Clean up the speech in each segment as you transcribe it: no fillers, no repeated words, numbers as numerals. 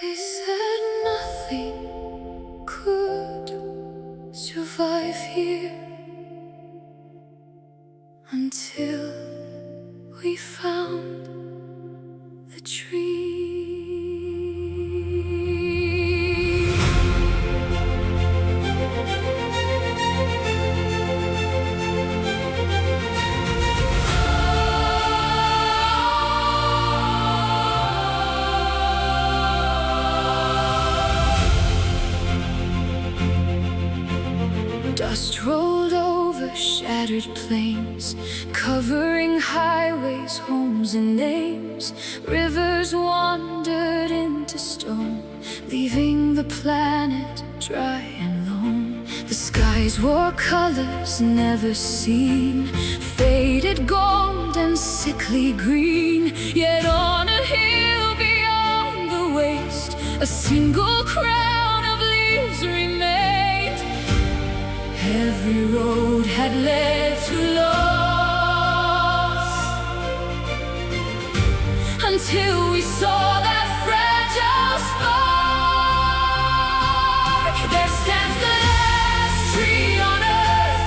They said nothing could survive here until we found the tree. Dust rolled over shattered plains, covering highways, homes, and names. Rivers wandered into stone, leaving the planet dry and lone. The skies wore colors never seen, faded gold and sickly green. Yet on a hill beyond the waste, a single crown of leaves remained. Every road had led to loss, until we saw that fragile spark. There stands the last tree on earth,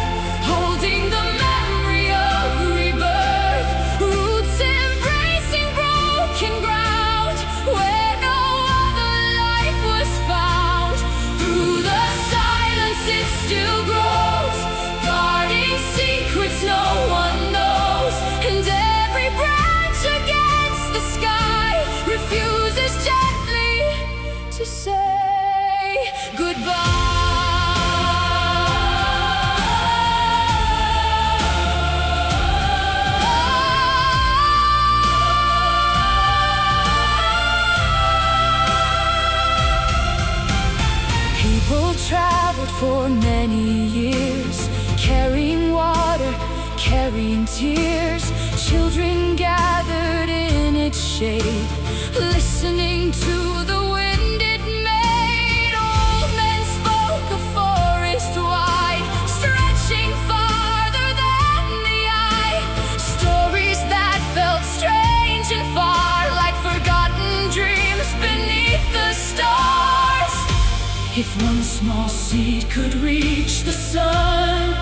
holding the memory of rebirth. Roots embracing broken ground, where no other life was found. Through the silence it still grows, guarding secrets no one knows. And every branch against the sky refuses gently to say goodbye. People traveled for many years, carrying water, carrying tears. Children gathered in its shade, listening to the wind it made. Old men spoke a forest wide, stretching farther than the eye. Stories that felt strange and far, like forgotten dreams beneath the stars. If one small seed could reach the sun,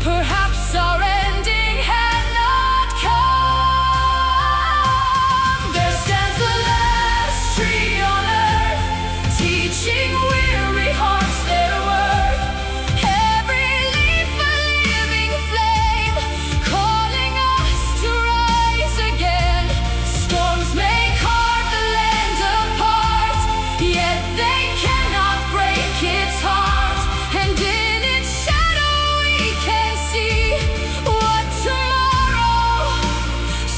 perhaps our ending had not come. There stands the last tree on earth, teaching weary hearts their worth. Every leaf a living flame, calling us to rise again. Storms may carve the land apart, yet they cannot break its heart. And in its shadow we can see what tomorrow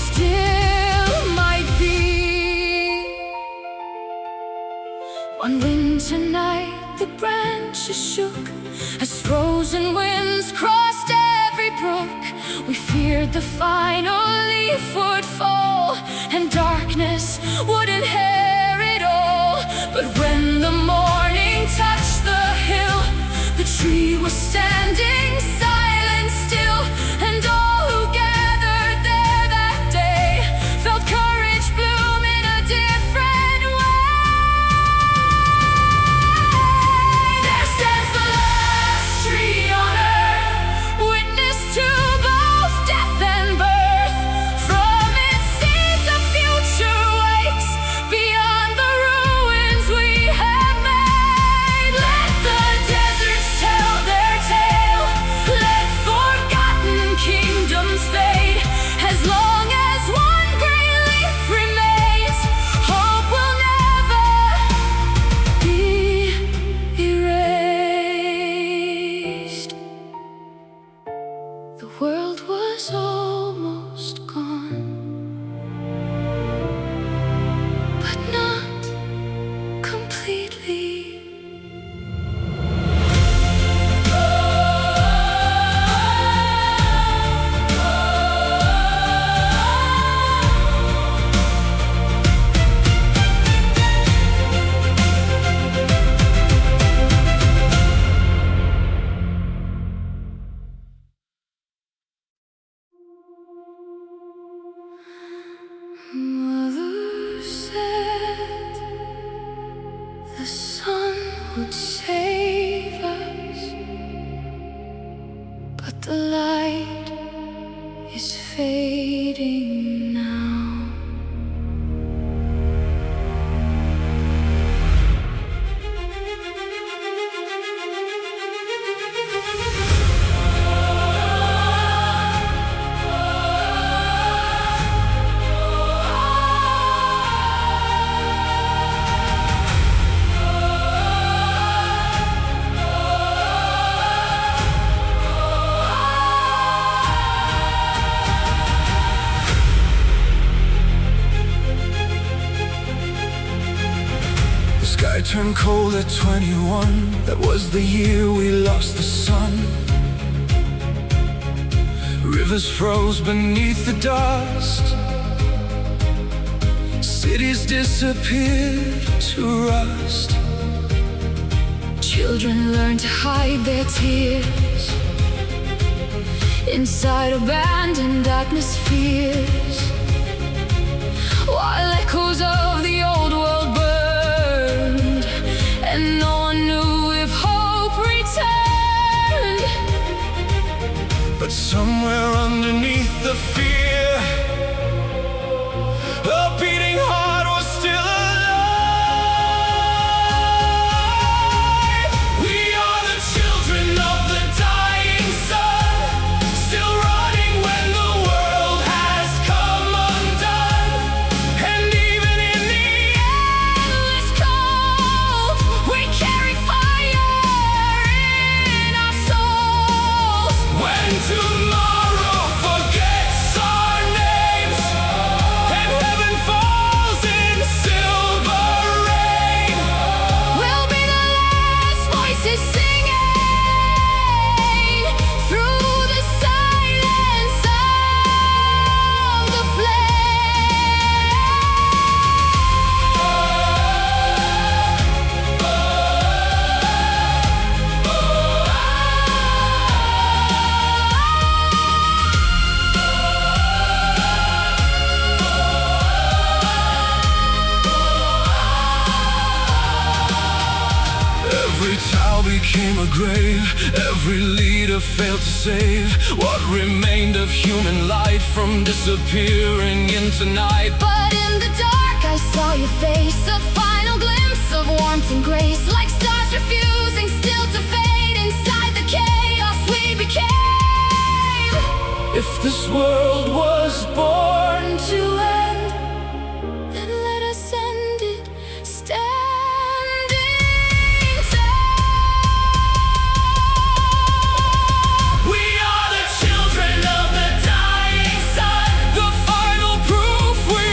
still might be. One winter night the branches shook, as frozen winds crossed every brook. We feared the final leaf would fall, and darkness would inherit all. But when the morning touched the hill, the tree was standing silent still. And all who gathered there that day felt courage bloom in a different way. There stands the last tree on earth, witness to both death and birth. From its seeds a future wakes, beyond the ruins we have made. Let the deserts tell their tale, let forgotten kingdoms fade. As long as one green leaf remains, hope will never be erased. The world was almost gone, but not completely. fading now. I turned cold at 21. That was the year we lost the sun. Rivers froze beneath the dust. Cities disappeared to rust. Children learned to hide their tears inside abandoned atmospheres, while echoes of the old world burned, and no one knew if hope returned. But somewhere underneath the fear, a beating heart was still alive. We are the children of the dying sun, still running when the world has come undone. And even in the endless cold, we carry fire in our souls. When tomorrow forgets our names and heaven falls in silver rain, We'll be the last voices singing through the silence of the every town became a grave, every leader failed to save what remained of human life from disappearing into night. But in the dark I saw your face, a final glimpse of warmth and grace, like stars refusing still to fade inside the chaos we became. If this world was born To end, then let us end it standing tall. we are the children of the dying sun, the final proof we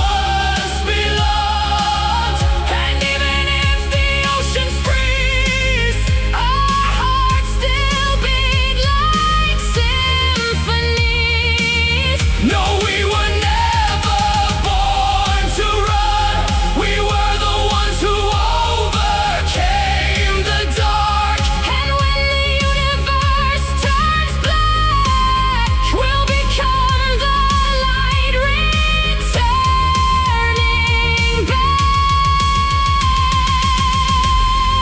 once belonged. And even if the oceans freeze, Our hearts still beat like symphonies. no, we were never born to run. We were the ones who overcame the dark. And when the universe turns black, we'll become the light returning back.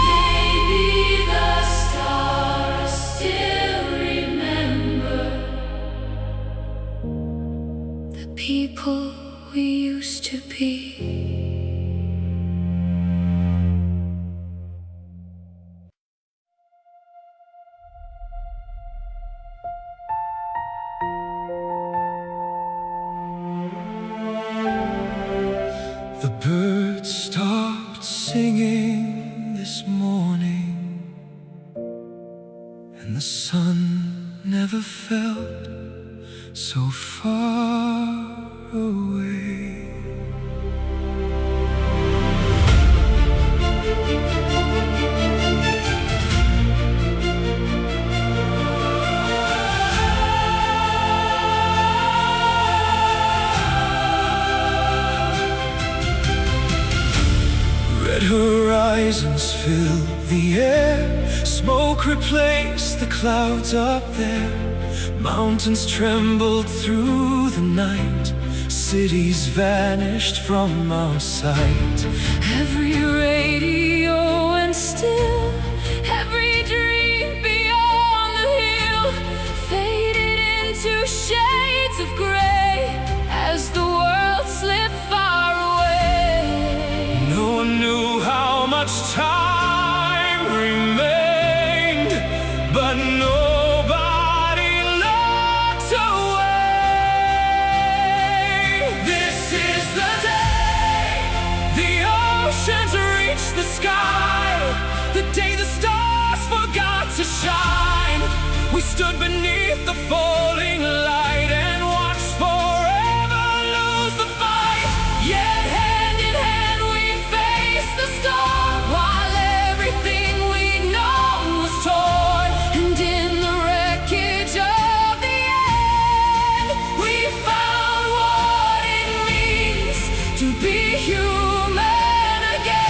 Maybe the stars still remember the people we used to be. The birds stopped singing this morning, and the sun never felt so far away. Red horizons fill the air, smoke replaced the clouds up there. Mountains trembled through the night, cities vanished from our sight. Every radio and still, every dream beyond the hill faded into shades of gray as the world slipped far away. No one knew how much time remained, but nobody looked away. This is the day the oceans reached the sky, the day the stars forgot to shine. We stood beneath the falling light and watched forever lose the fight. Yet hand in hand we faced the storm, while everything we'd known was torn. And in the wreckage of the end, we found what it means to be human again.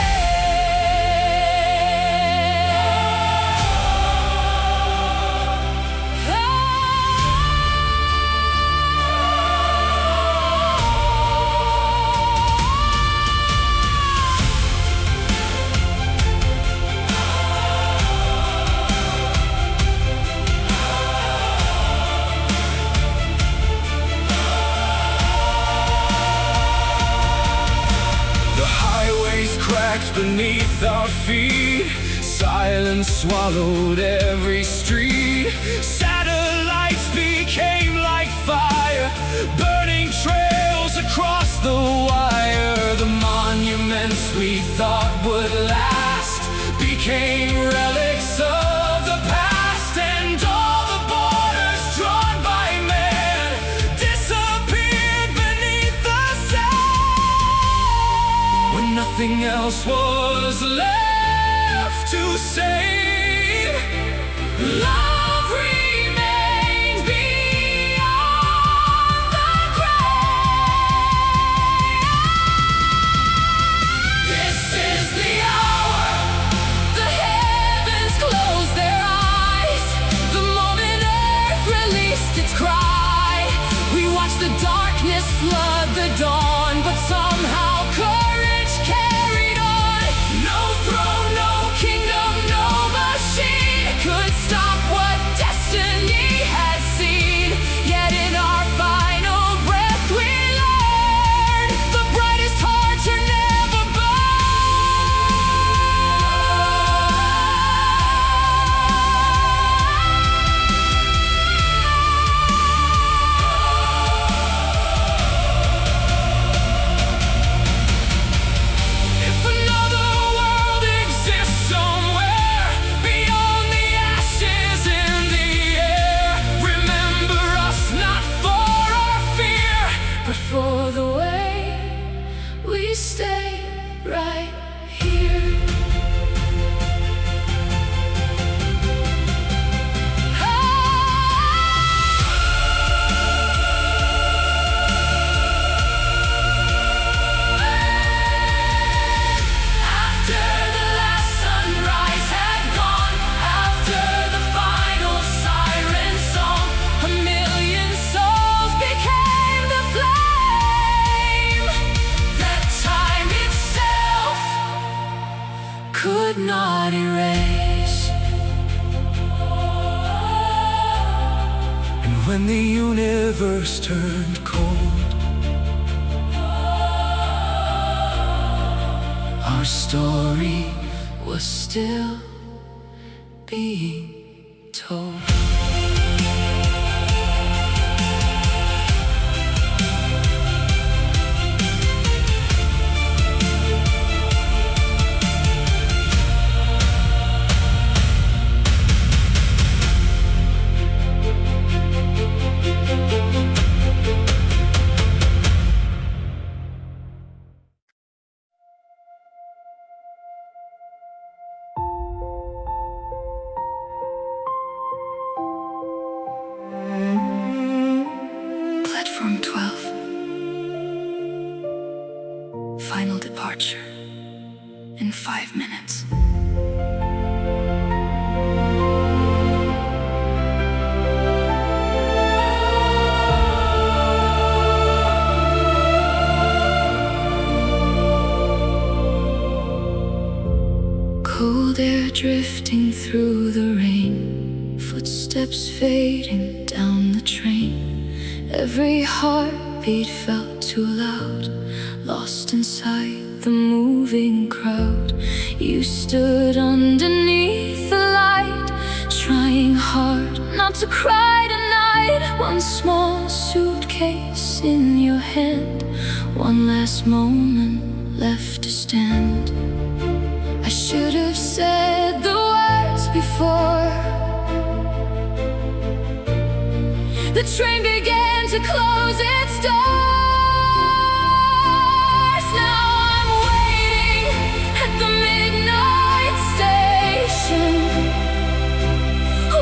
Cracked beneath our feet, silence swallowed every street. Satellites became like fire, burning trails across the wire. The monuments we thought would last became relics of the past, and all the borders drawn by man disappeared beneath the sand. When nothing else was left to save, love remained beyond the grave. This is the hour the heavens closed their eyes, the moment earth released its cry. We watched the darkness flood the dawn, but somehow courage carried on. No throne, no kingdom, no machine could stop what destiny had seen. Yet in our final breath we learned the brightest hearts are never If another world exists somewhere beyond the ashes in the air, remember us not for our fear, but for the way we stay right here. After the last sunrise had gone, after the final siren song, a million souls became the flame that time itself could not erase. And when the universe turned cold, our story was still being told. Platform 12. Final departure in 5 minutes. Cold air drifting through the rain, footsteps fading down the train. Every heartbeat felt too loud, lost inside the moving crowd. You stood underneath the light, trying hard not to cry tonight. One small suitcase in your hand, one last moment left to stand. I should have said the words before the train began to close its doors. Now I'm waiting at the midnight station,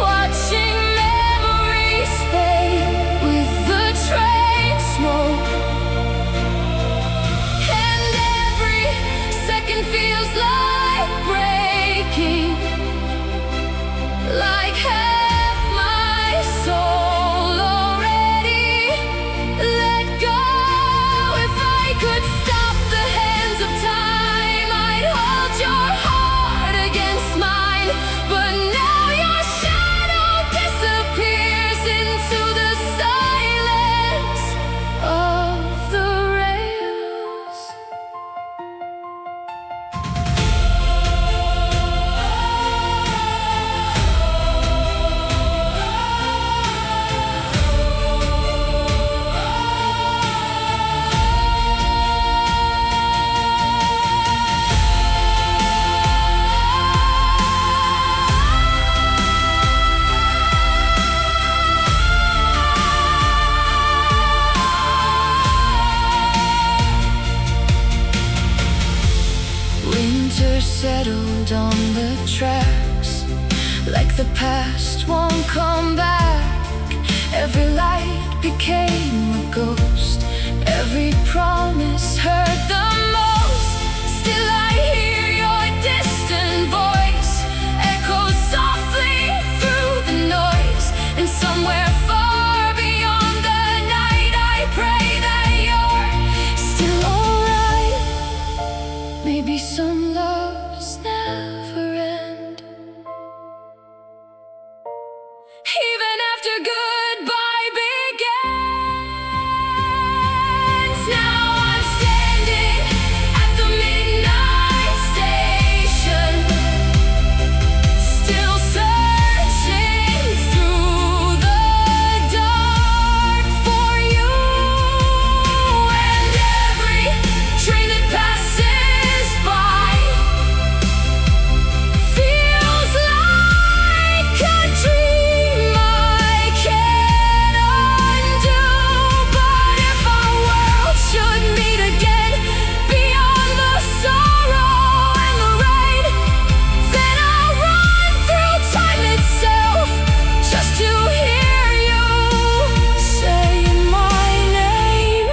watching memories fade with the train smoke. And every second feels like breaking, like half my soul already let go. If I could stop the hands of time, I'd hold your heart against mine. But now your shadow disappears into the silence of the rails. Winter settled on the tracks, like the past won't come back. Every light became a ghost, every promise hurt the most. Still I hear your distant voice echo softly through the noise. And somewhere far beyond the night, I pray that you're still alright. Maybe some loves never end, even after goodbye begins. Now I'm standing at the midnight station, still searching through the dark for you. And every train that passes by feels like a dream I can't undo. But if our world should meet again beyond the sorrow and the rain, then I'll run through time itself just to hear you say my name.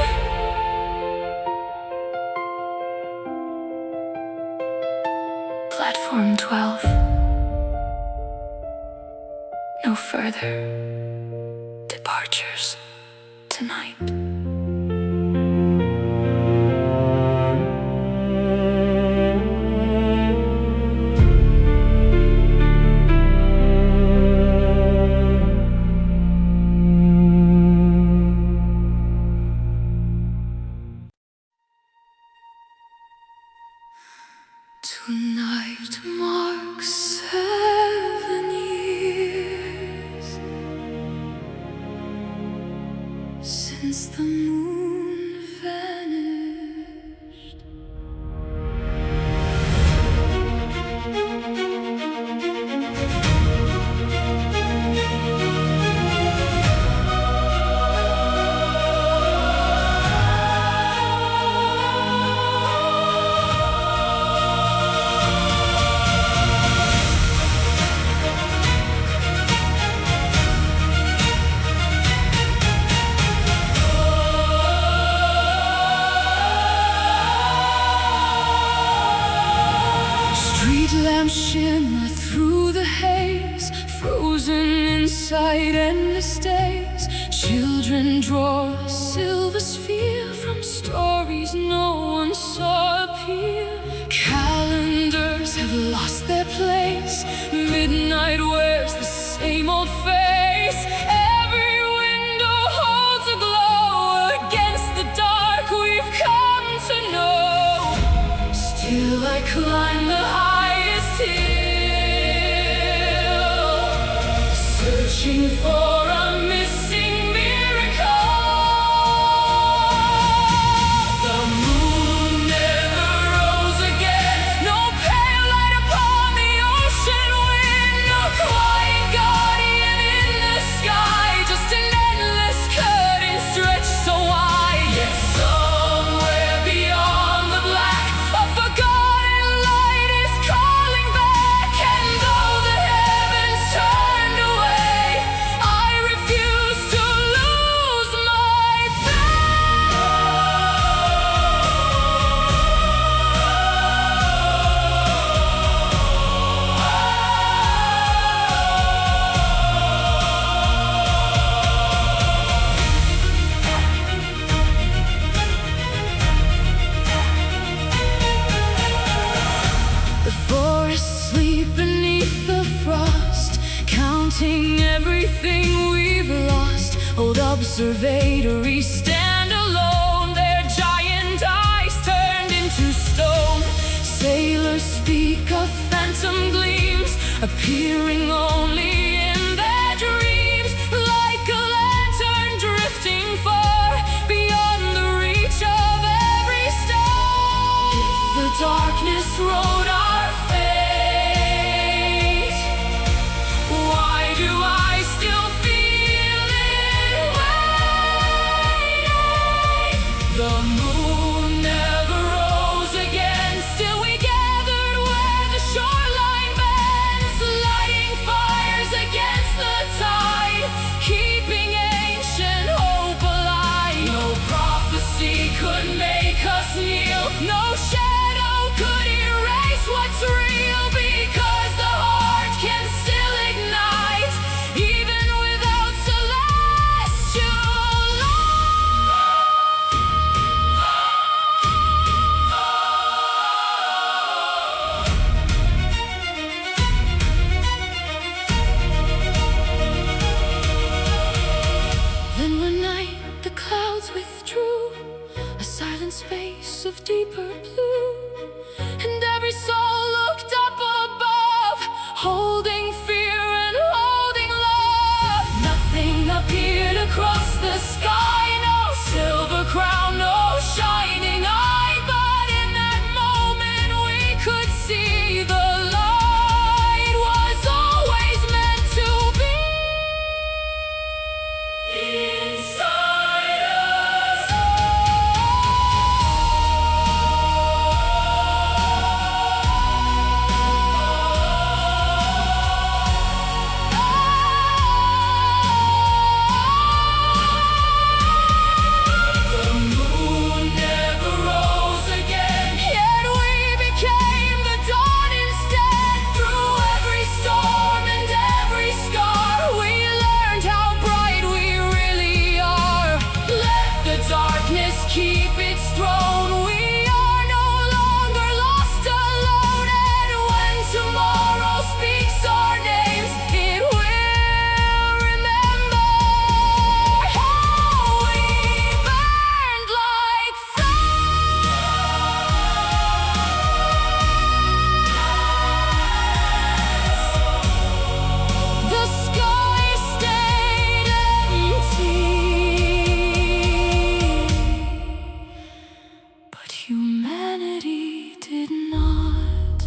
Platform 12. No further departures tonight. Tonight marks 7 years since the moon vanished. Street lamps shimmer through the haze, frozen inside endless days. Children draw a silver sphere from stories no one saw appear. Calendars have lost their place, midnight wears the same old face. Every window holds a glass climb the highest hill, searching for a missing miracle. The moon never rose again, no pale light upon the ocean wind, no quiet guardian in the sky, just an endless curtain stretched so wide. Yet somewhere beyond the black, a forgotten light is calling back, and though the heavens turned away, I refuse to lose my faith. The forests sleep beneath the frost, counting everything we've lost. Old observatories stand alone, their giant eyes turned into stone. Sailors speak of phantom gleams, appearing only in their dreams, like a lantern drifting far beyond the reach of every star. If the darkness wrote our fate, why do I still feel it waiting? The moon never rose again, still we gathered where the shoreline bends, lighting fires against the tide, keeping ancient hope alive. No prophecy could make us kneel, no shadow could erase what's real, because the heart can still ignite, even without celestial light. Then one night the clouds withdrew, a silent space of deeper blue, and every soul looked up above, holding fear and holding love. Nothing appeared across the sky, no silver crown, no shining eye, but in that moment we could see the light was always meant to be inside us. The moon never rose again, yet we became the dawn instead. Through every storm and every scar, we learned how bright we really are. Let the darkness keep its throne, we are no longer lost alone. And when tomorrow speaks our names, it will remember how we burned like flames. The sky stayed empty, but humanity did not.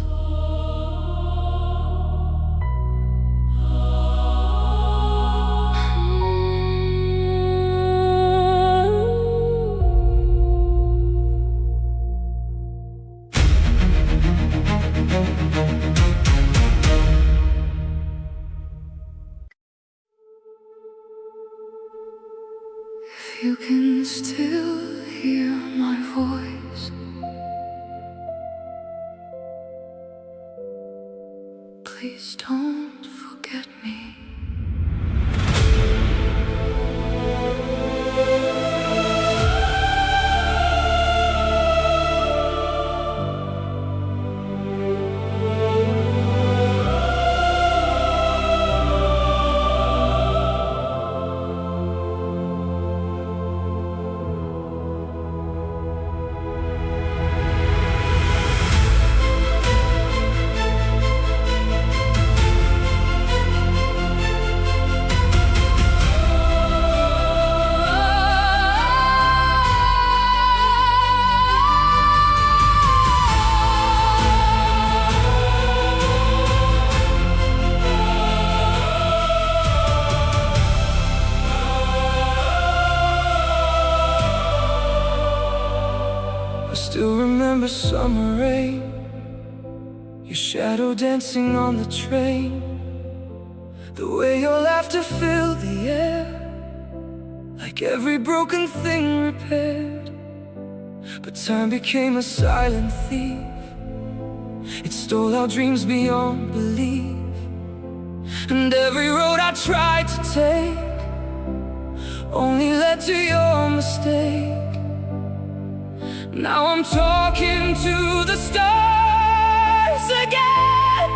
If you can still hear my voice, please don't forget me. still remember summer rain, your shadow dancing on the train, the way your laughter filled the air, like every broken thing repaired. But time became a silent thief, it stole our dreams beyond belief. And every road I tried to take only led to your mistake. Now I'm talking to the stars again,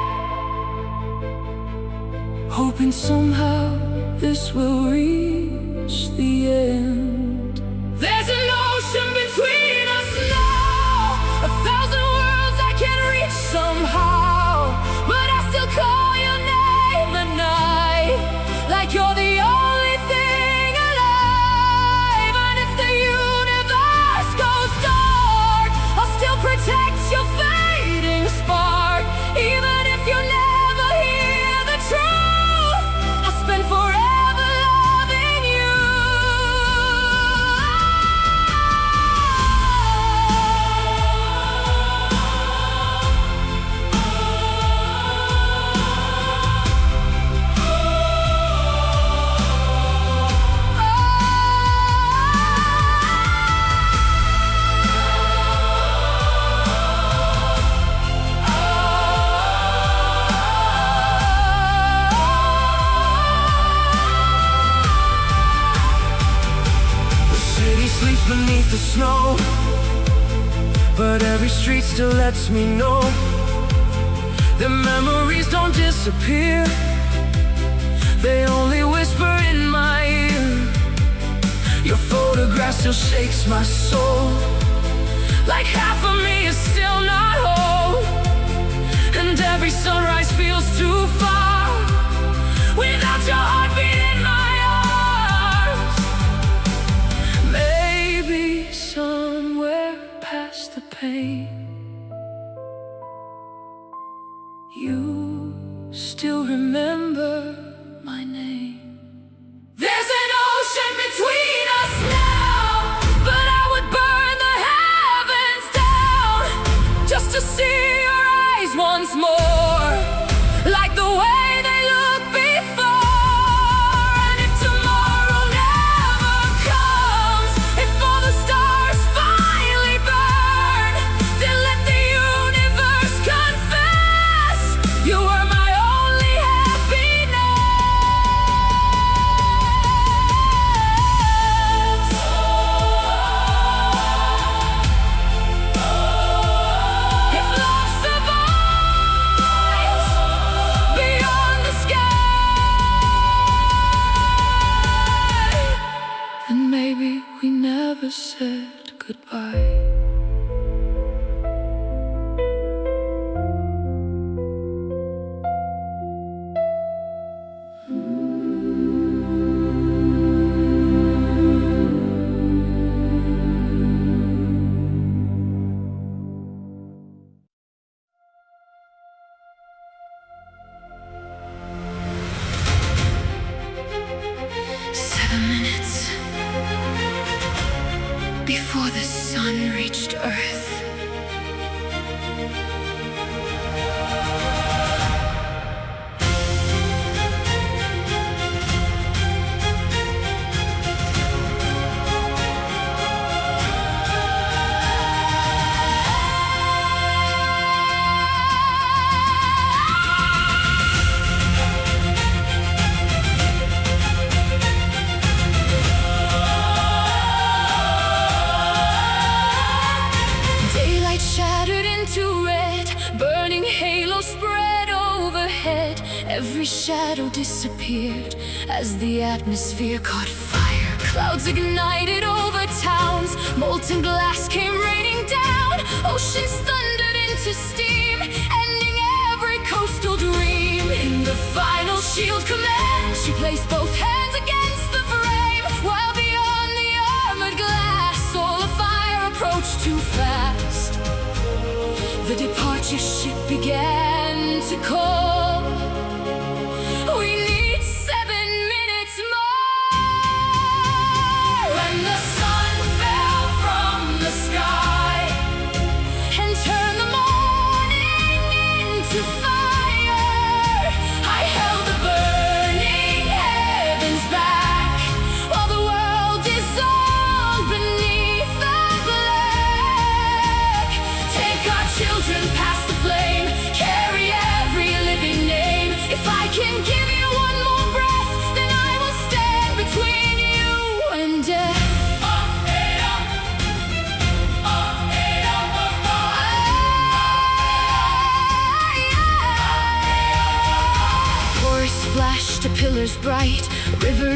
hoping somehow this will reach the end. There's an ocean between us now, 1,000 worlds I can reach somehow, but I still call your name at night, like you're the only thing alive. And if the universe goes dark, I'll still protect your fading spark. Even if you never hear the truth, I'll spend forever loving you. Sleeps beneath the snow, but every street still lets me know the memories don't disappear, they only whisper in my ear. Your photograph still shakes my soul, like half of me is still not whole. And every sunrise feels too far without your heartbeat in my arms. Maybe somewhere past the pain, you still remember my name. There's an ocean between us now, but I would burn the heavens down just to see your eyes once more, like the way they looked before. And if tomorrow never comes, if all the stars finally burn, then let the universe confess you were my only happiness. If love survives beyond the sky, then maybe we never said goodbye. Before the sun reached Earth, daylight shattered into red, burning halos spread overhead. Every shadow disappeared as the atmosphere caught fire. Clouds ignited over towns, molten glass came raining down. Oceans thundered into steam, ending every coastal dream. In the final shield command, she placed both hands against the frame, while beyond the armored glass, all the fire approached too fast. The departure ship began to call. We need 7 minutes more. When the sun fell from the sky,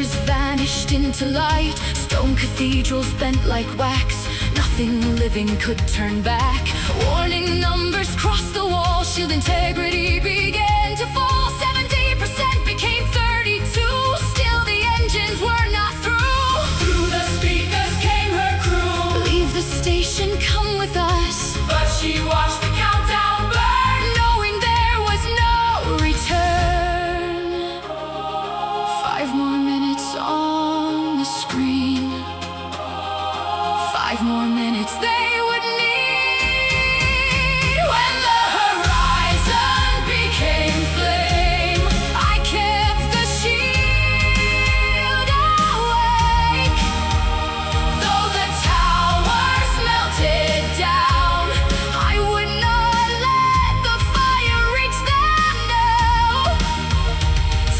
churches vanished into light, stone cathedrals bent like wax. Nothing living could turn back. Warning numbers crossed the wall, shield integrity began to fall. 70% became 32, still the engines were not through. Through the speakers came her crew. Leave the station, come with us. But she watched the countdown burn, knowing there was no return. 5 more minutes on the screen. 5 more minutes they would need. When the horizon became flame, I kept the shield awake. Though the towers melted down, I would not let the fire reach them, no.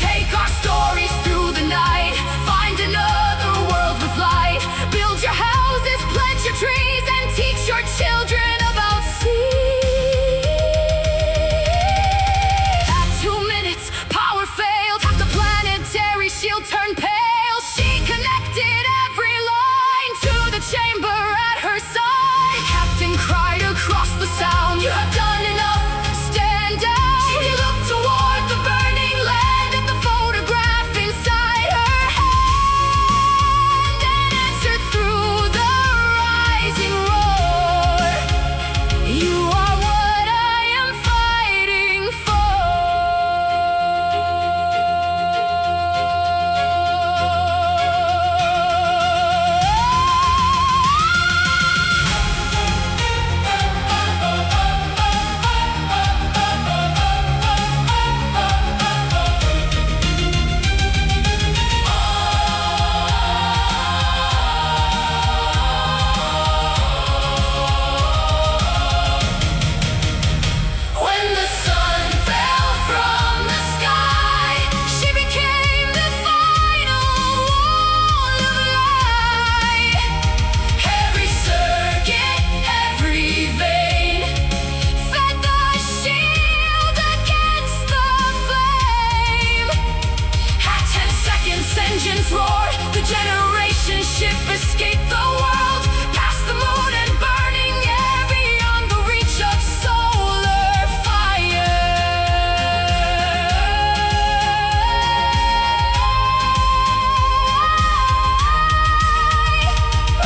Take our stories through the night, find another world with light. Build your houses, plant your trees, and teach your children about sea. At 2 minutes, power failed, half the planetary shield turned pale. She connected every line to the chamber at her side. Captain cried across the sound, "You have done enough, stand down." She looked toward the burning land at the photograph inside her hand, and answered through the rising roar, "You are what I am fighting for." When the sun fell from the sky, she became the final wall of light. Every circuit, every vein fed the shield against the flame. At 10 seconds, engines roared. The generation ship escaped the world, past the moon and burning air, beyond the reach of solar fire.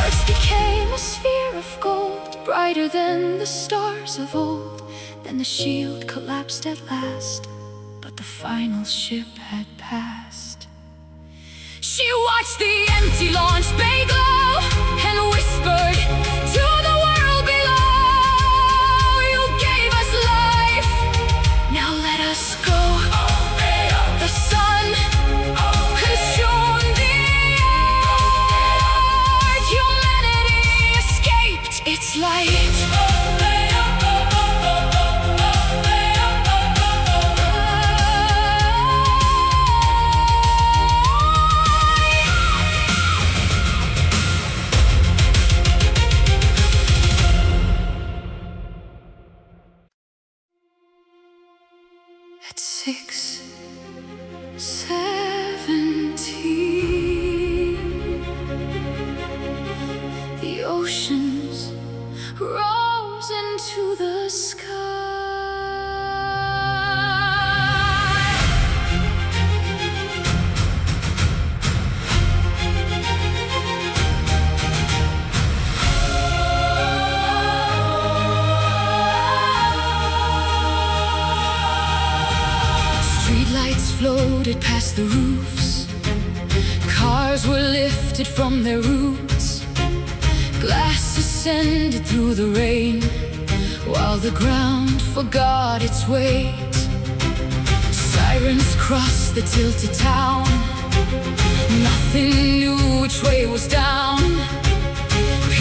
Earth became a sphere of gold, brighter than the stars of old. Then the shield collapsed at last, but the final ship had passed. She watched the empty launch bay glow and whispered to the world below, "You gave us life, now let us go." The sun consumed the earth. Humanity escaped its light. At 6:17, the oceans rose into the sky. Streetlights floated past the roofs, cars were lifted from their roots, glass ascended through the rain, while the ground forgot its weight. Sirens crossed the tilted town, nothing knew which way was down.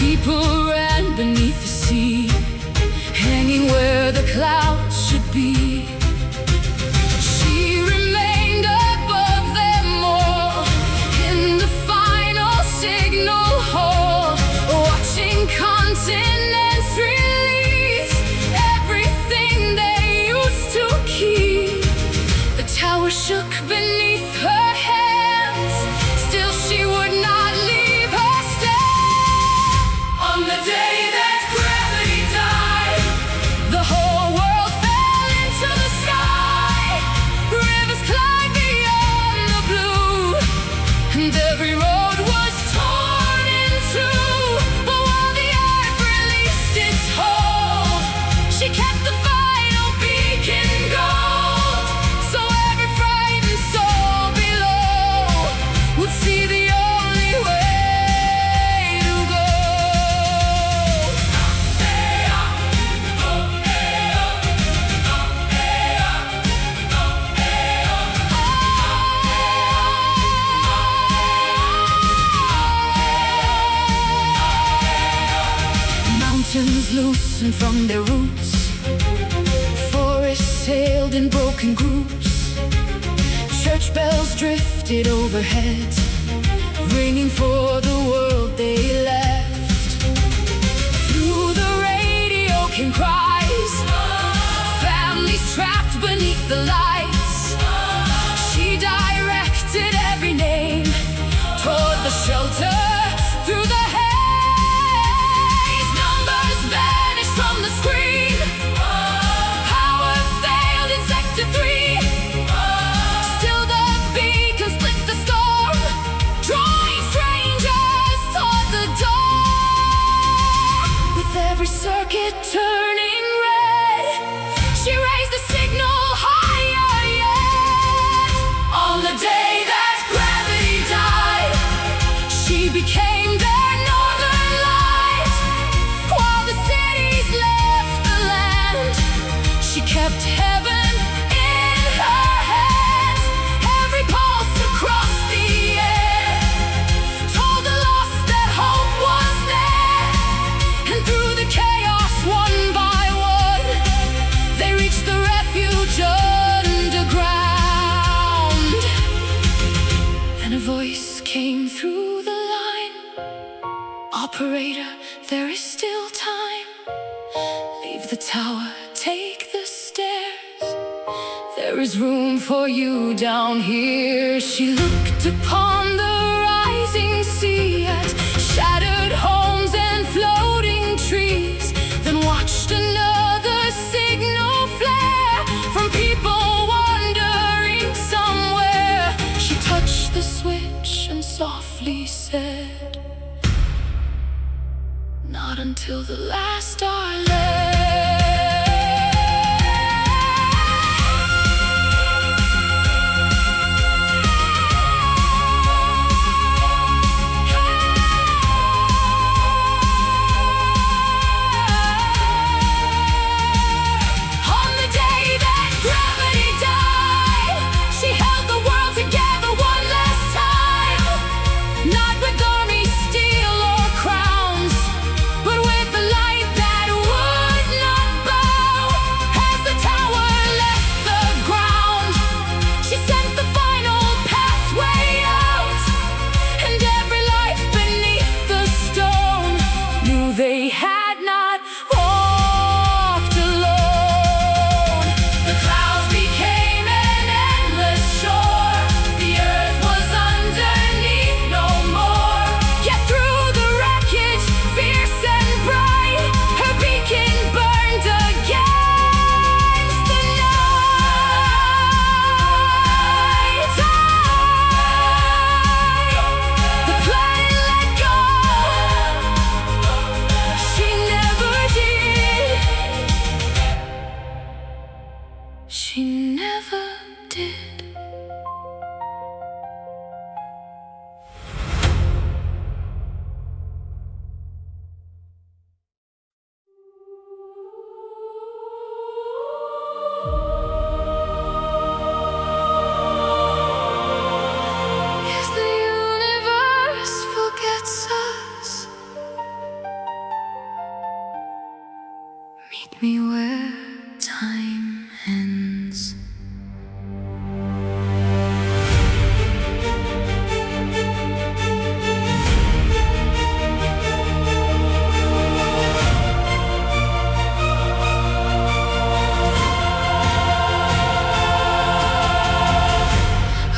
People ran beneath the sea, hanging where the clouds should be. She remained above them all, in the final signal hall, watching continents release everything they used to keep. The tower shook beneath her hands, still loosened from their roots. Forests sailed in broken groups. Church bells drifted overhead, ringing for the world they left. Through the radio came cries, families trapped beneath the lights. She directed every name toward the shelter through the haze. Numbers vanished from the screen. Power failed in Sector 3. Still the beacon split the storm, drawing strangers toward the dawn. With every circuit turning red, she raised the signal higher yet. On the day that gravity died, she became their northern light. While the cities left the land, she kept heaven in her hands. Every pulse across the air told the lost that hope was there. And through the chaos, one by one, they reached the refuge underground. And a voice came through the line: "Operator, there is still time. Leave the tower, take the stairs. There is room for you down here." She looked upon the rising sea at shattered homes and floating trees, then watched another signal flare from people wandering somewhere. She touched the switch and softly said, "Not until the last are left." On the day that gravity died, she held the world together one last time. Not with army steel or crowns, but with the light that would not bow. As the tower left the ground, she sent the final pathway out. And every life beneath the stone knew they had not walked alone. The clouds became an endless shore. The earth was underneath no more. Yet through the wreckage, fierce and bright, her beacon burned against the night. The planet let go. She never did. She never did. If the universe forgets us, meet me where time ends.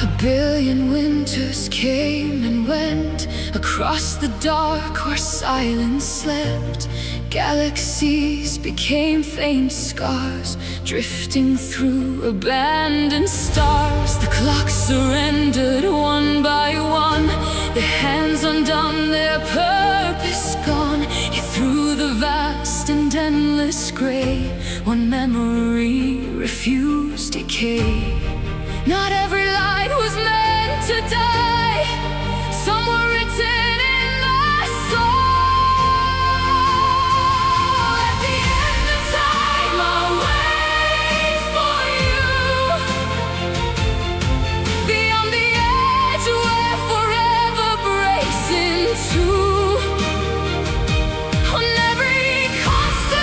A billion winters came and went across the dark where silence slept. Galaxies became faint scars, drifting through abandoned stars. The clocks surrendered one by one, their hands undone, their purpose gone. Yet through the vast and endless gray, one memory refused decay. Not every light was meant to die. Some were written in the soul. At the end of time, I'll wait for you. Beyond the edge where forever breaks into. On every constant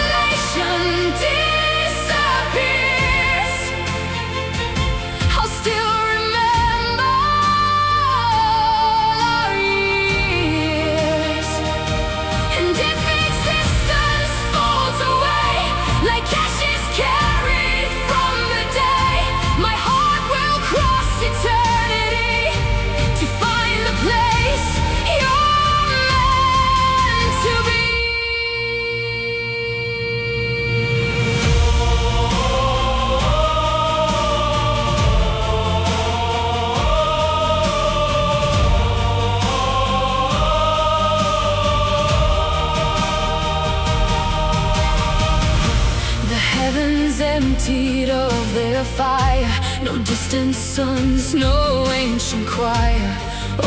emptied of their fire. No distant suns, no ancient choir,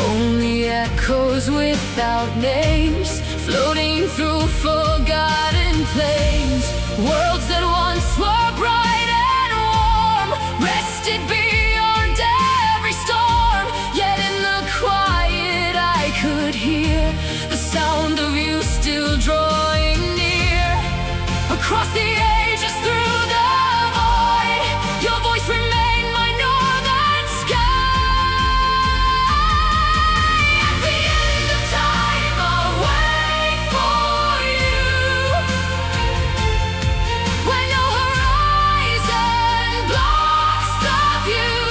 only echoes without names, floating through forgotten plains. Worlds that once were bright and warm rested beyond every storm. Yet in the quiet I could hear the sound of you still drawing near. Across the ages, through the void, your voice remained my northern sky. At the end of time I'll wait for you, when no horizon blocks the view.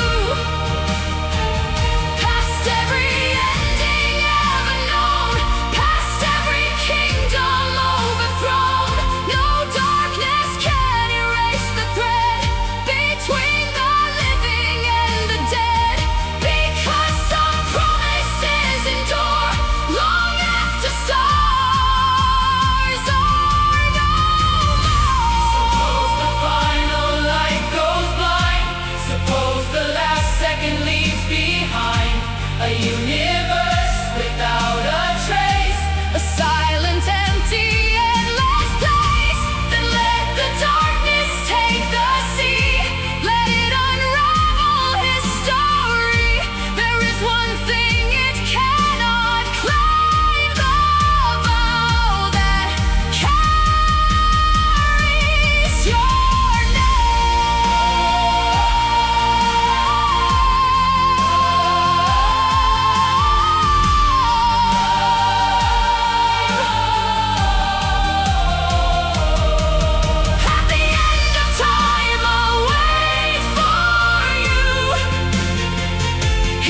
Past every ending ever known, past every kingdom overthrown, no darkness can erase the thread between the living and the dead. Because some promises endure long after stars are no more. Suppose the final light goes blind. Suppose the last second leaves behind a universe without a trace. A silent, empty, endless place. Then let the darkness take the sea. Let it unravel his story. There is one thing it cannot claim, the vow that carries your At the end of time I'll wait for you,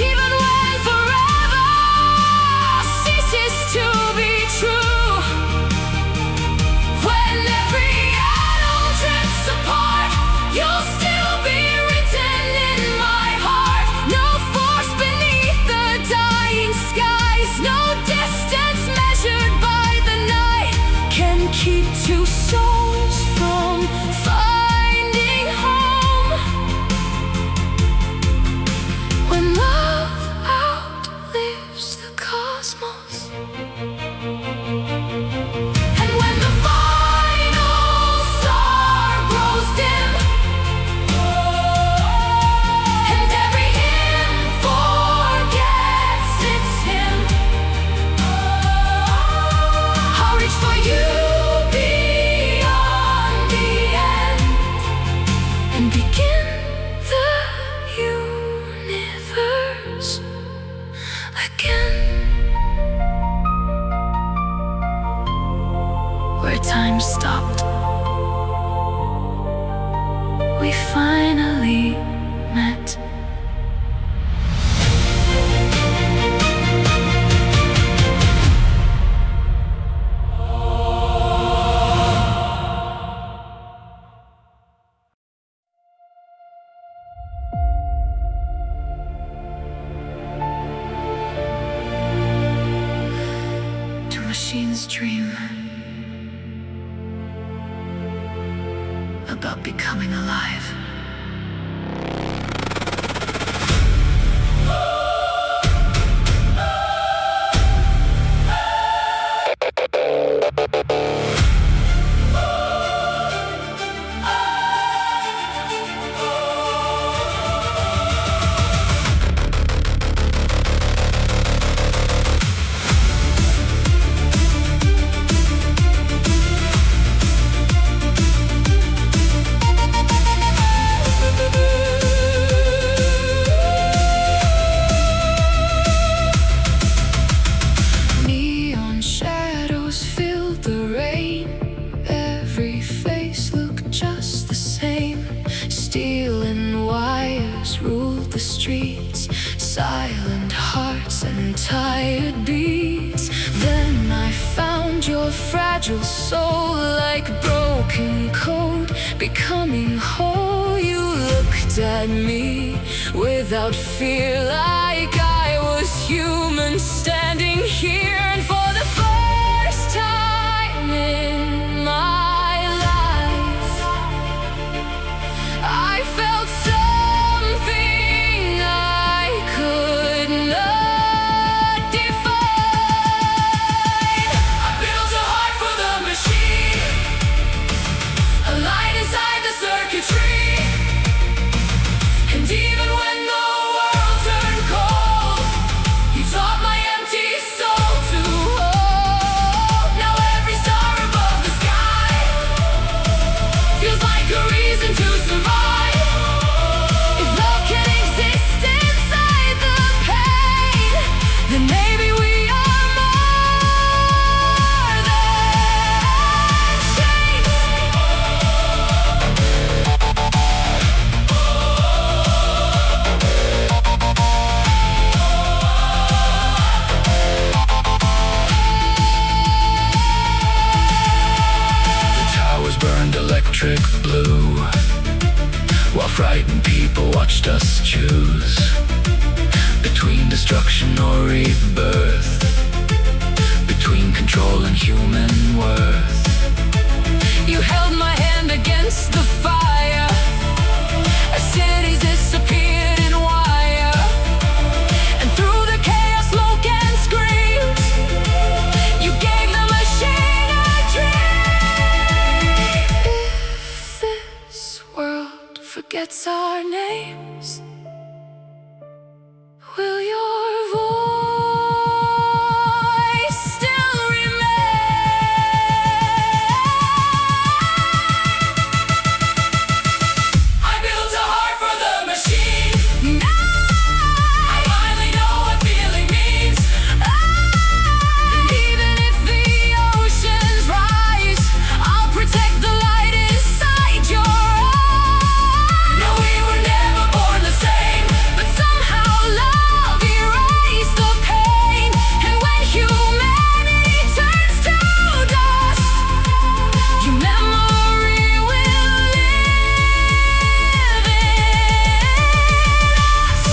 even when forever ceases to be true. When every atom drifts apart, you'll still be written in my heart. No force beneath the dying skies, no distance measured by the night can keep two souls from finding home. When love outlives the cosmos, and when the final star grows dim, and every hymn forgets its hymn, I'll reach for you beyond the end and begin the universe again. Where time stopped, we finally met. Do machines dream about becoming alive? Neon shadows filled the rain. Every face looked just the same. Steel and wires ruled the streets. Silent hearts and tired beats. Then I found your fragile soul, like broken code, becoming whole. You looked at me without fear, like I was human, standing here. And for the first time in my life, electric blue, while frightened people watched us choose between destruction or rebirth, between control and human worth. You held my hand against the fire. Our cities disappeared in wire, and through the chaos, smoke and screams, you gave the machine a dream. If this world forgets our names, will your voice still remain? I built a heart for the machine. Now I finally know what feeling means. even if the oceans rise, I'll protect the light inside your eyes. No, we were never born the same, But somehow love erased the pain, and when humanity turns to dust, your memory will live in us.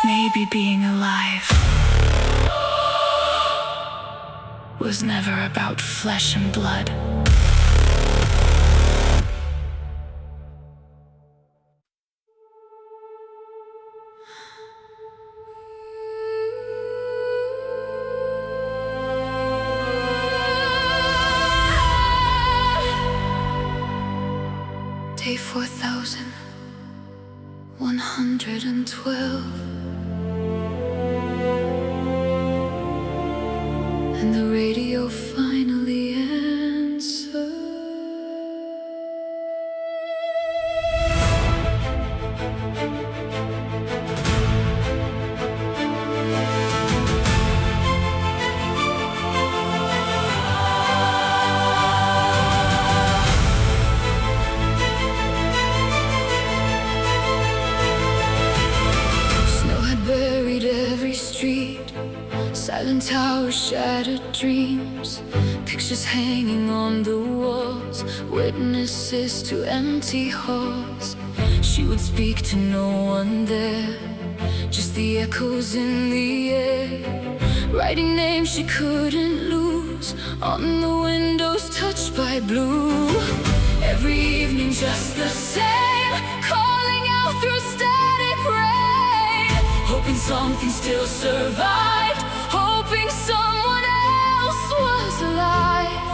Maybe being alive was never about flesh and blood. Day 4112, and the radio finally answered. Snow had buried every street, silent towers, shattered dreams, pictures hanging on the walls, witnesses to empty halls. She would speak to no one there, just the echoes in the air, writing names she couldn't lose on the windows touched by blue. Every evening just the same, calling out through static rain, hoping something still survived, hoping someone else was alive.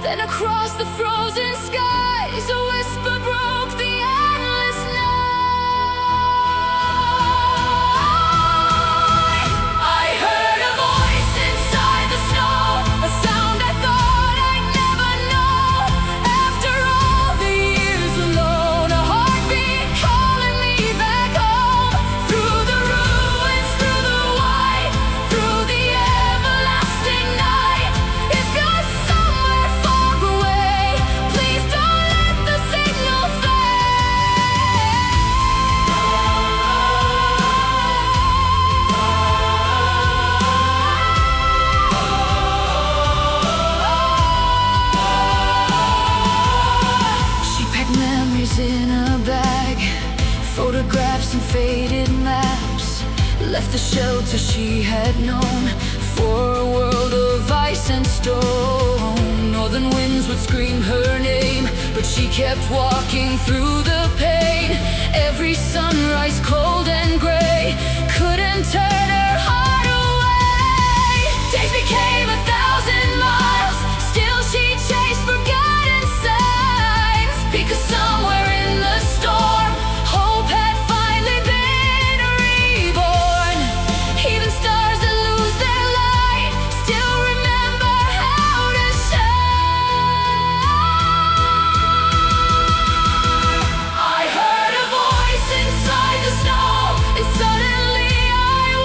Then across the frozen skies, a whisper broke the endless night. I heard a voice inside the snow, a sound I thought I'd never know. After all the years alone, a heartbeat calling me back home. Through the ruins, through the white, through the everlasting night. If you're somewhere far away, please don't let the signal fade. She packed memories in a bag, photographs and faded maps, left the shelter she had known for a world of ice and stone. Northern winds would scream her name, but she kept walking through the pain. Every sunrise cold and gray couldn't turn her heart away. Days became 1,000 miles, still she chased forgotten signs, because somewhere in the storm, hope had finally been reborn. Even stars that lose their light still remember how to shine. I heard a voice inside the snow, and suddenly I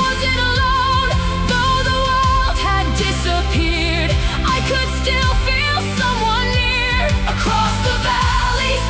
wasn't alone. Though the world had disappeared, I could still feel someone near. Across the valleys,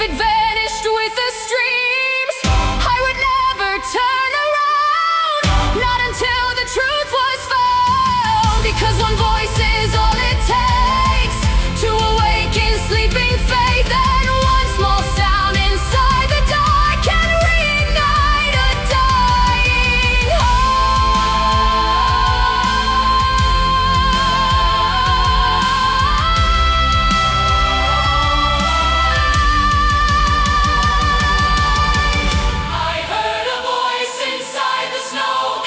it vanished with the streams, I would never turn around, not until the truth was found. Because one voice is all it takes to awaken sleeping faith, and one small sound inside the dark can reignite a dying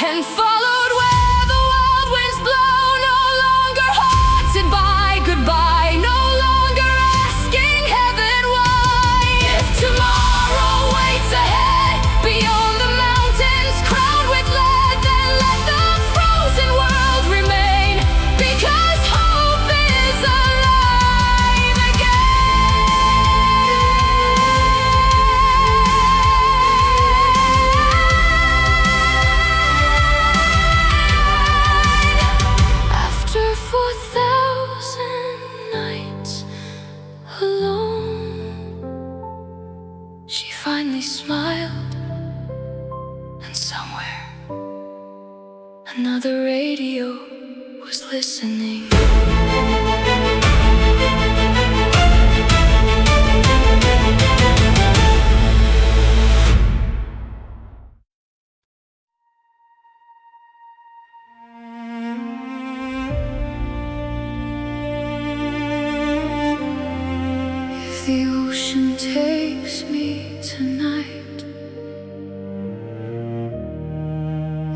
and followed where the wild winds blow, no longer haunted by goodbye, no longer asking heaven why. If tomorrow waits ahead beyond the mountains crowned with lead, then let the frozen world remain, because hope is alive After 4,000 nights alone, she finally smiled, and somewhere another radio was listening. If the ocean takes me tonight,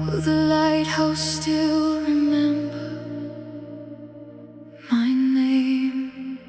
will the lighthouse still remember my name?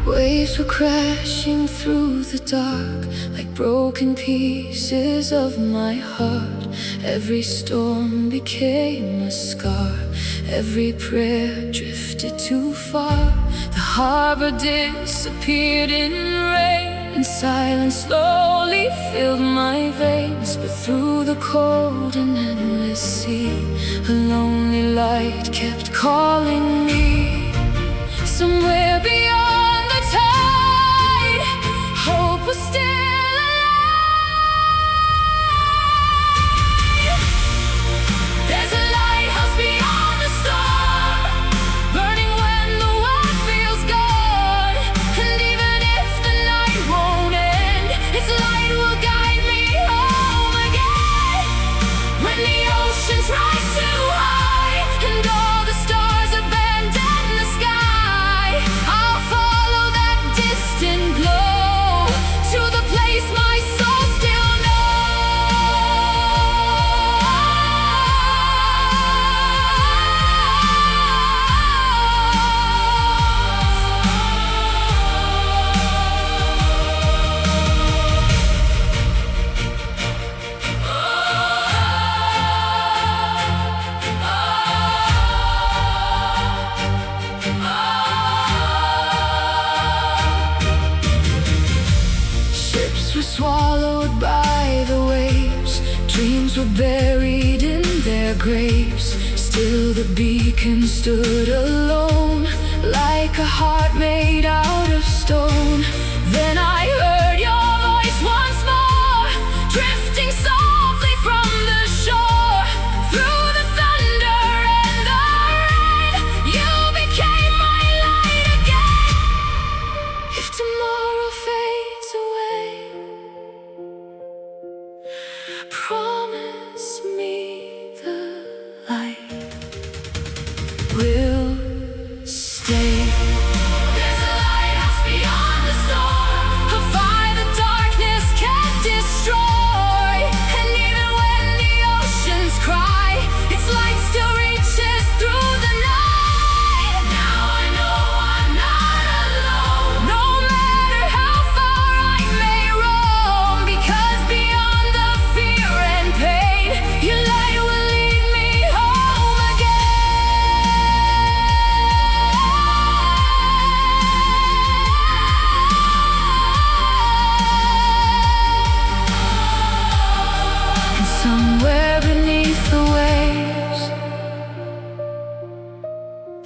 Waves were crashing through the dark like broken pieces of my heart. Every storm became a scar, every prayer drifted too far. The harbor disappeared in rain, and silence slowly filled my veins. But through the cold and endless sea, a lonely light kept calling me. Somewhere beyond the tide, hope was still alive. There's a lighthouse beyond the storm, burning when the world feels gone. And even if the night won't end, its light will guide me home again. When the oceans rise too high and all the stars abandon the sky, I'll follow that distant glow to the place my soul still Ships were swallowed by the waves, dreams were buried in their graves. Still the beacon stood alone, like a heart made out of stone. Then I heard your voice once more, drifting softly from the shore. Through the thunder and the rain, you became my light again. If tomorrow fades away, promise me the light will stay. There's a lighthouse beyond the storm, a fire the darkness can't destroy. And even when the oceans cry, its light still reaches through the night. Now I know I'm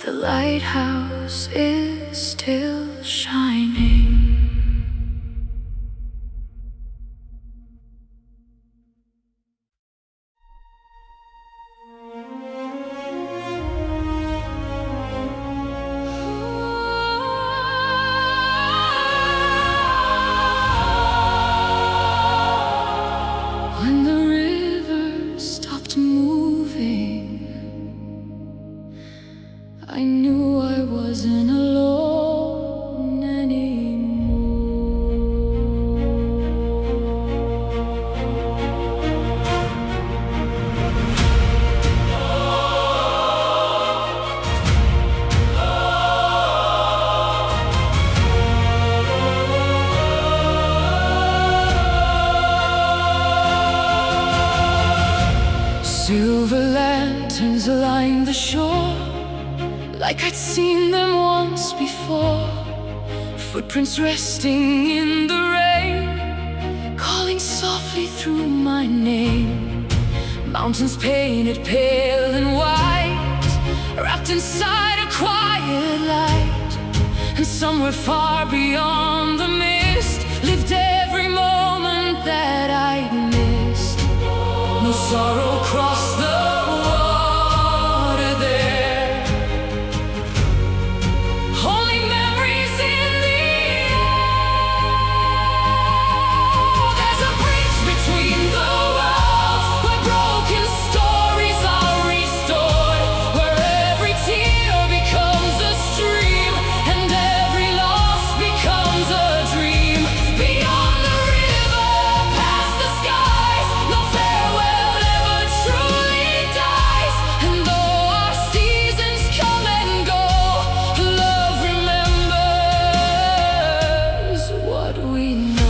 The lighthouse is still shining. When the river stopped moving, I knew I wasn't alone anymore. Silver lanterns lined the shore, like I'd seen them once before. Footprints resting in the rain, calling softly through my name. Mountains painted pale and white, wrapped inside a quiet light. And somewhere far beyond the mist lived every moment that I'd missed. No sorrow crossed the water there, only memories in the air. There's a bridge between the worlds, where broken stories are restored, where every tear becomes a stream, and every loss becomes a dream. Beyond the river, past the skies, no farewell ever truly dies. And though our seasons come and go, love remembers what we know.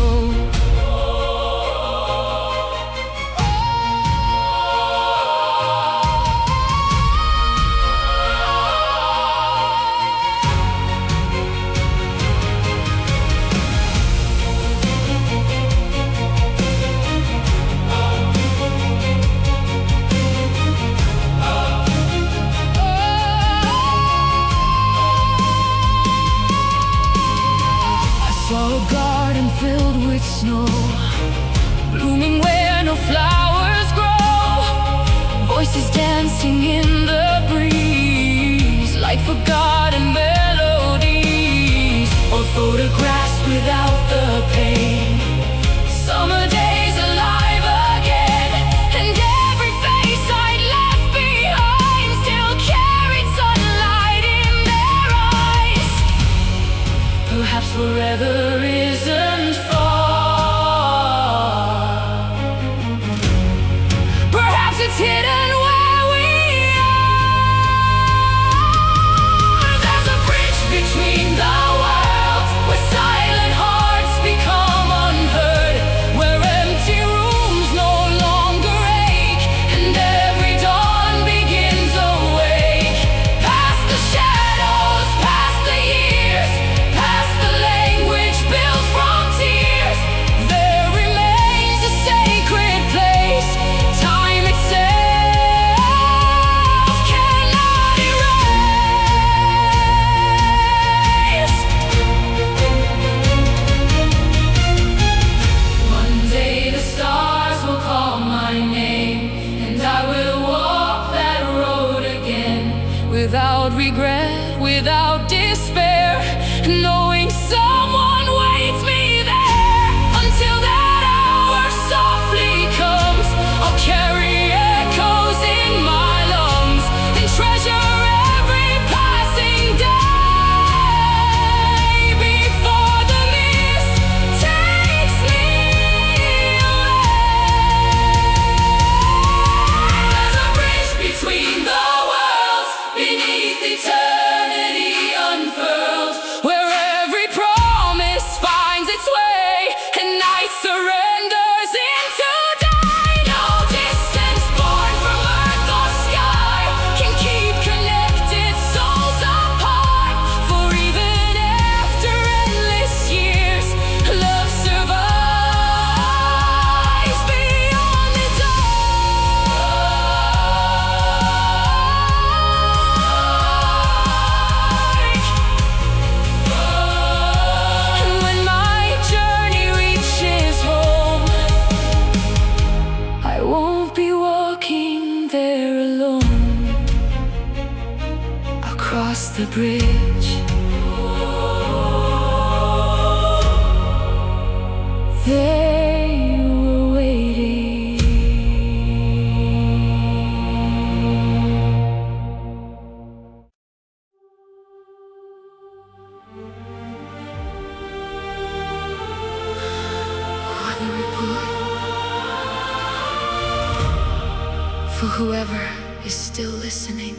I saw a garden filled with snow, blooming where no flowers grow. Voices dancing in the breeze, like forgotten melodies, or photographs without the pain. Summer days alive again, and every face I'd left behind still carried sunlight in their eyes. Perhaps forever isn't far. Perhaps it's hidden where we are. There's a bridge between the worlds, where silent hearts become unheard, where empty rooms no longer ache, and every dawn begins awake. Past the shadows, past the years, past the language built from tears, there remains a sacred place time itself cannot erase. One day the stars will call my name, and I will walk that road again, without regret, without despair, knowing someone waits me there. Until that hour softly comes, I'll carry echoes in my lungs, and treasure every passing day before the mist takes me away. There's a bridge between the worlds, beneath eternity unfurled, where every promise across the bridge. They were waiting. Weather report for whoever is still listening.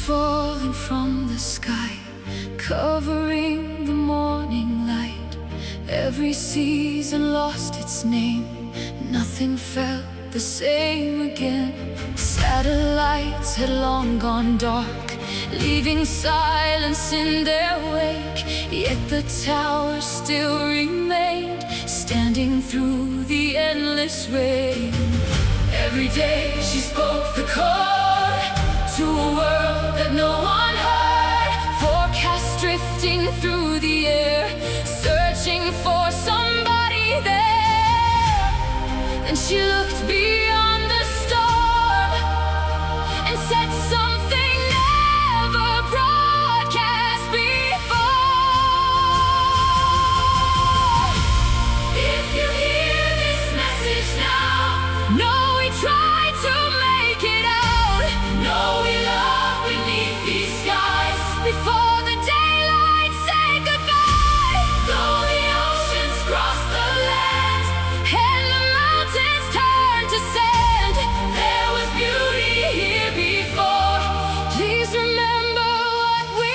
Falling from the sky, covering the morning light. Every season lost its name. Nothing felt the same again. Satellites had long gone dark, leaving silence in their wake. Yet the tower still remained, standing through the endless rain. Every day she spoke the chord to a world that no one heard. Forecasts drifting through the air, searching for somebody there. Then she looked beyond the storm and said something never broadcast before. If you hear this message now, know we tried to make it out. Know we love beneath these skies. Before the daylight said goodbye. Though the oceans crossed the land and the mountains turned to sand, there was beauty here before. Please remember what we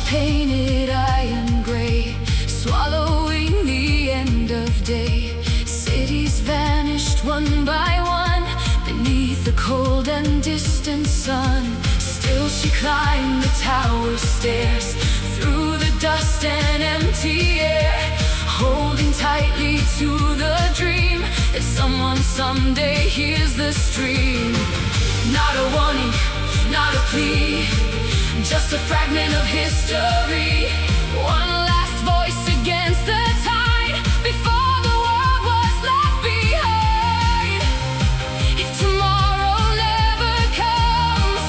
painted iron gray, swallowing the end of day. Cities vanished one by one beneath the cold and distant sun. Still she climbed the tower stairs, through the dust and empty air, holding tightly to the dream that someone someday hears the stream. Not a warning, not a plea, just a fragment of history. One last voice against the tide, before the world was left behind. If tomorrow never comes,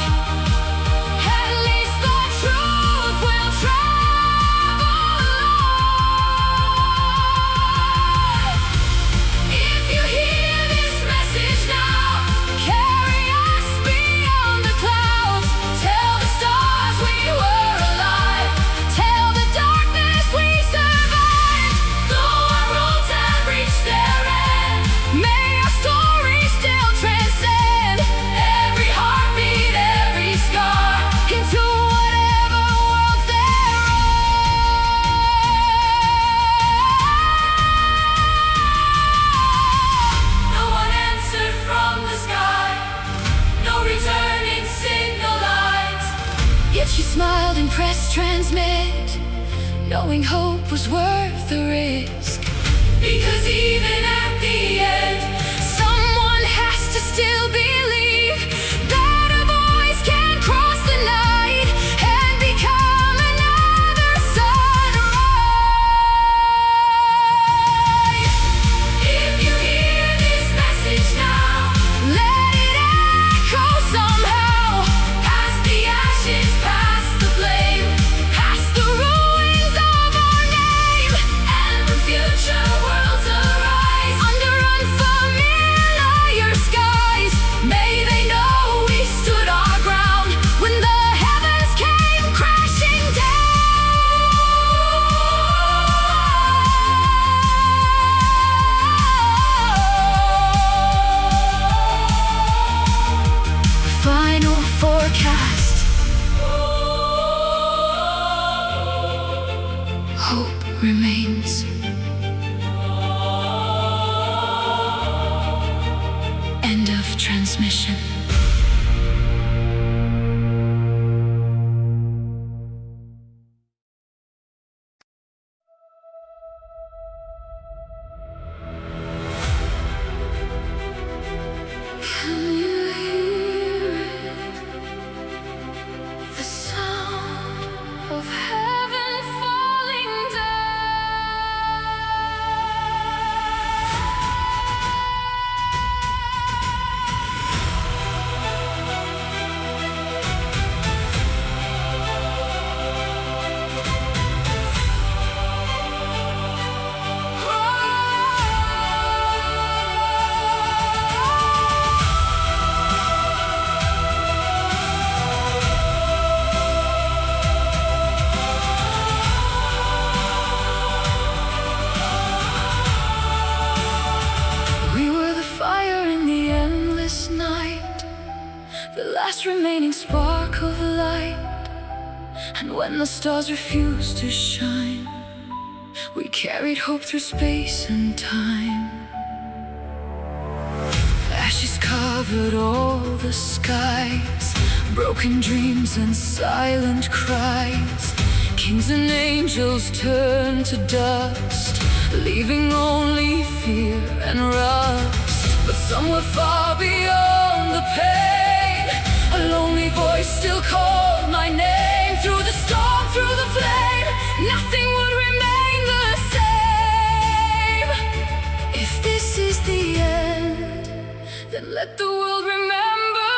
at least the truth will travel on. If you hear this message now, carry us beyond the clouds. Tell the stars we were alive. Tell the darkness we survived. Though our roads have reached their end, may our story still transcend every heartbeat, every scar, into whatever worlds there are. No one answered from the sky, no returning signal light. Yet she smiled and pressed transmit, knowing hope was worth the risk. Because even at the end, someone has to still believe that a voice can cross the night and become another sunrise. If you hear this message now, let it echo somehow, past the ashes, past the flame, past the ruins of our name, and the future worlds arise under unfamiliar skies. hope remains. End of transmission. Can you hear it? The sound of heaven falling the last remaining spark of light. And when the stars refused to shine, we carried hope through space and time. Ashes covered all the skies, broken dreams and silent cries. Kings and angels turned to dust, leaving only fear and rust. But somewhere far beyond the pain, a lonely voice still called my name. Through the storm, through the flame, nothing would remain the same. If this is the end, then let the world remember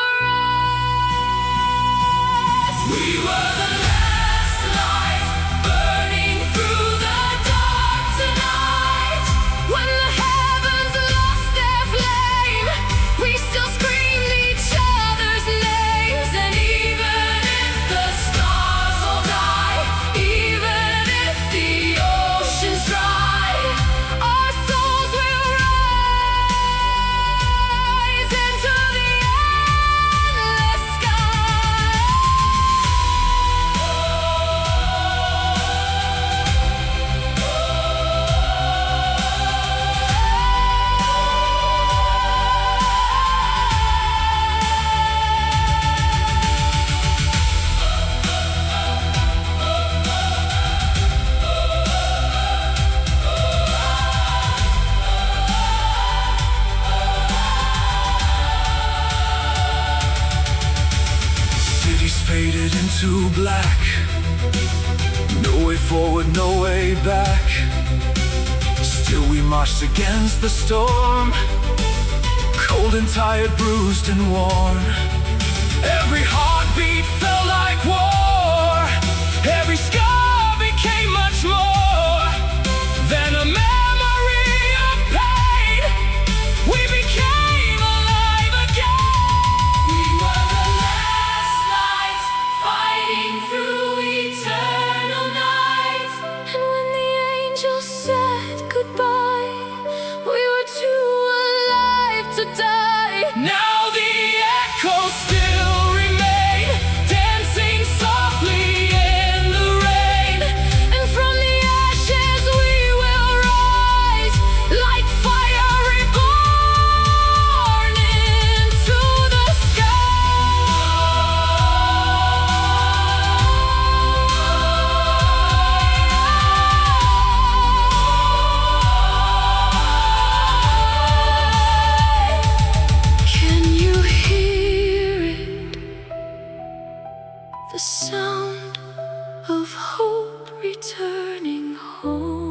us. We were the last light burning through the dark tonight. When the heavens lost their flame, we still screamed each other's names. And even if the stars all die, even if the oceans dry, our souls will rise into the endless sky. Cities faded into black. No way forward, no way back. Still we marched against the storm, cold and tired, bruised and worn. Every heartbeat felt like war. Every scar became much more than a memory of pain. We became alive again. We were the last light fighting through eternal night. And when the angels said goodbye, we were too alive to die. Now the echoes still remain, dancing softly in the rain. And from the ashes we will rise, like fire reborn into the sky. Can you hear it? The sound of hope returning home.